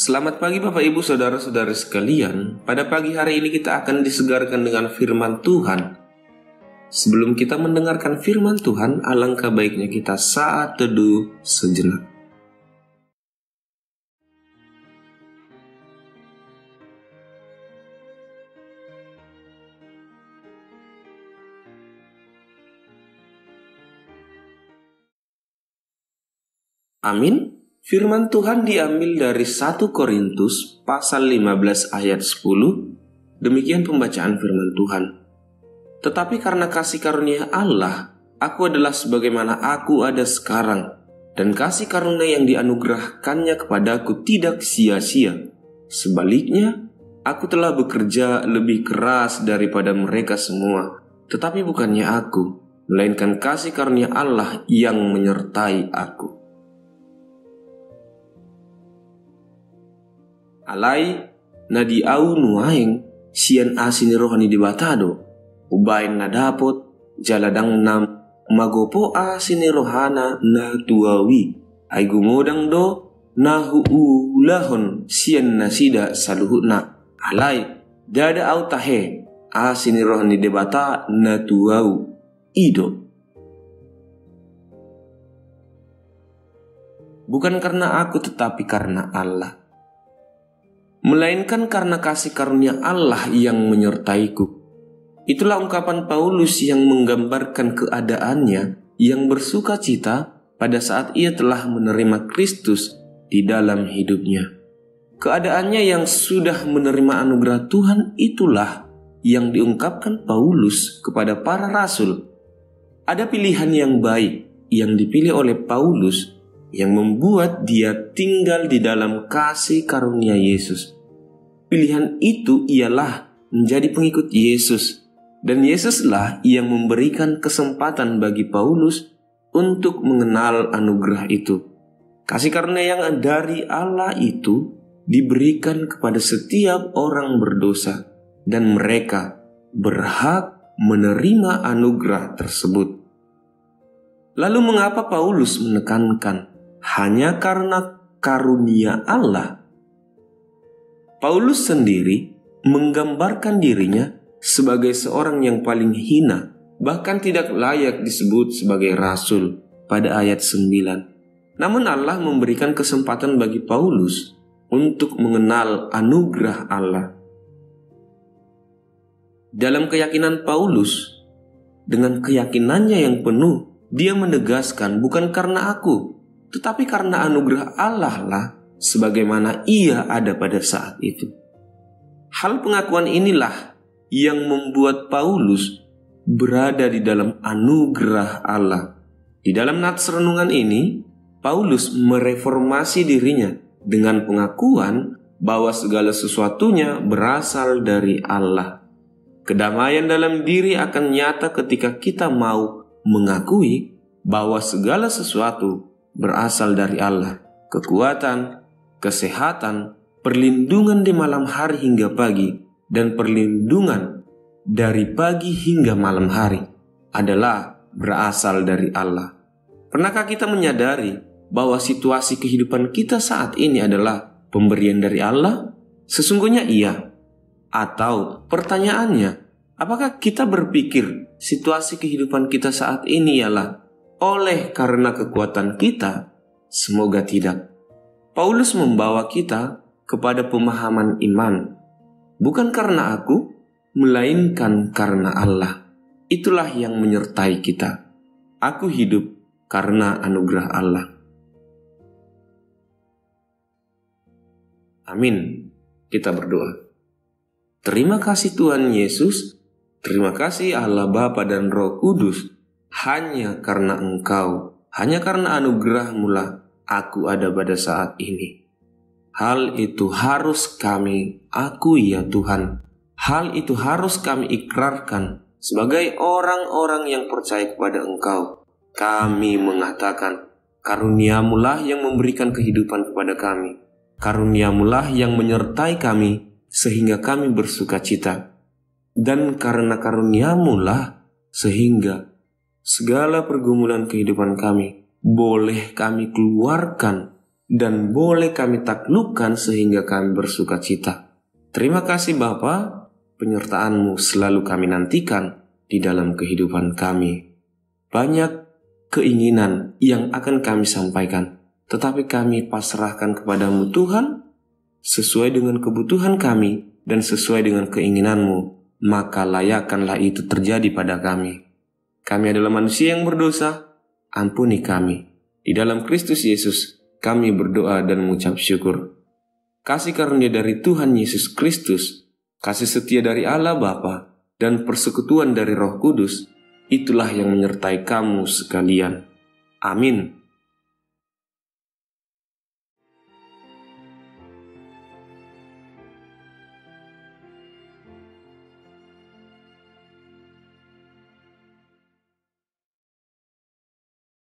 Selamat pagi Bapak Ibu Saudara-saudari sekalian. Pada pagi hari ini kita akan disegarkan dengan firman Tuhan. Sebelum kita mendengarkan firman Tuhan, alangkah baiknya kita saat teduh sejenak. Amin. Firman Tuhan diambil dari 1 Korintus pasal 15 ayat 10. Demikian pembacaan firman Tuhan. Tetapi karena kasih karunia Allah, aku adalah sebagaimana aku ada sekarang, dan kasih karunia yang dianugerahkannya kepadaku tidak sia-sia. Sebaliknya, aku telah bekerja lebih keras daripada mereka semua, tetapi bukannya aku, melainkan kasih karunia Allah yang menyertai aku. Alai nadi au nuaing sian asini rohani dibatado ubain na dapot jaladang nam magopo asini rohana na tuawi ay gumodang do na huulahon sian nasida saluhutna alai dada au tahe asini rohani debata na tuau ido. Bukan karena aku tetapi karena Allah, melainkan karena kasih karunia Allah yang menyertaiku. Itulah ungkapan Paulus yang menggambarkan keadaannya yang bersuka cita pada saat ia telah menerima Kristus di dalam hidupnya. Keadaannya yang sudah menerima anugerah Tuhan itulah yang diungkapkan Paulus kepada para rasul. Ada pilihan yang baik yang dipilih oleh Paulus yang membuat dia tinggal di dalam kasih karunia Yesus. Pilihan itu ialah menjadi pengikut Yesus, dan Yesuslah yang memberikan kesempatan bagi Paulus untuk mengenal anugerah itu. Kasih karunia yang dari Allah itu diberikan kepada setiap orang berdosa, dan mereka berhak menerima anugerah tersebut. Lalu mengapa Paulus menekankan hanya karena karunia Allah? Paulus sendiri menggambarkan dirinya sebagai seorang yang paling hina, bahkan tidak layak disebut sebagai rasul pada ayat 9. Namun Allah memberikan kesempatan bagi Paulus untuk mengenal anugerah Allah. Dalam keyakinan Paulus, dengan keyakinannya yang penuh, dia menegaskan bukan karena aku, tetapi karena anugerah Allah lah sebagaimana ia ada pada saat itu. Hal pengakuan inilah yang membuat Paulus berada di dalam anugerah Allah. Di dalam nats renungan ini, Paulus mereformasi dirinya dengan pengakuan bahwa segala sesuatunya berasal dari Allah. Kedamaian dalam diri akan nyata ketika kita mau mengakui bahwa segala sesuatu berasal dari Allah. Kekuatan, kesehatan, perlindungan di malam hari hingga pagi, dan perlindungan dari pagi hingga malam hari adalah berasal dari Allah. Pernahkah kita menyadari bahwa situasi kehidupan kita saat ini adalah pemberian dari Allah? Sesungguhnya iya. Atau pertanyaannya, apakah kita berpikir situasi kehidupan kita saat ini ialah oleh karena kekuatan kita? Semoga tidak. Paulus membawa kita kepada pemahaman iman. Bukan karena aku, melainkan karena Allah. Itulah yang menyertai kita. Aku hidup karena anugerah Allah. Amin. Kita berdoa. Terima kasih Tuhan Yesus. Terima kasih Allah Bapa dan Roh Kudus. Hanya karena Engkau, hanya karena anugerah-Mu lah aku ada pada saat ini. Hal itu harus kami akui ya Tuhan. Hal itu harus kami ikrarkan sebagai orang-orang yang percaya kepada Engkau. Kami mengatakan, karunia-Mu lah yang memberikan kehidupan kepada kami. Karunia-Mu lah yang menyertai kami sehingga kami bersuka cita. Dan karena karunia-Mu lah sehingga segala pergumulan kehidupan kami boleh kami keluarkan dan boleh kami taklukkan sehingga kami bersuka cita. Terima kasih Bapa, penyertaan-Mu selalu kami nantikan di dalam kehidupan kami. Banyak keinginan yang akan kami sampaikan, tetapi kami pasrahkan kepadamu Tuhan, sesuai dengan kebutuhan kami dan sesuai dengan keinginan-Mu, maka layakkanlah itu terjadi pada kami. Kami adalah manusia yang berdosa, ampuni kami. Di dalam Kristus Yesus, kami berdoa dan mengucap syukur. Kasih karunia dari Tuhan Yesus Kristus, kasih setia dari Allah Bapa, dan persekutuan dari Roh Kudus, itulah yang menyertai kamu sekalian. Amin.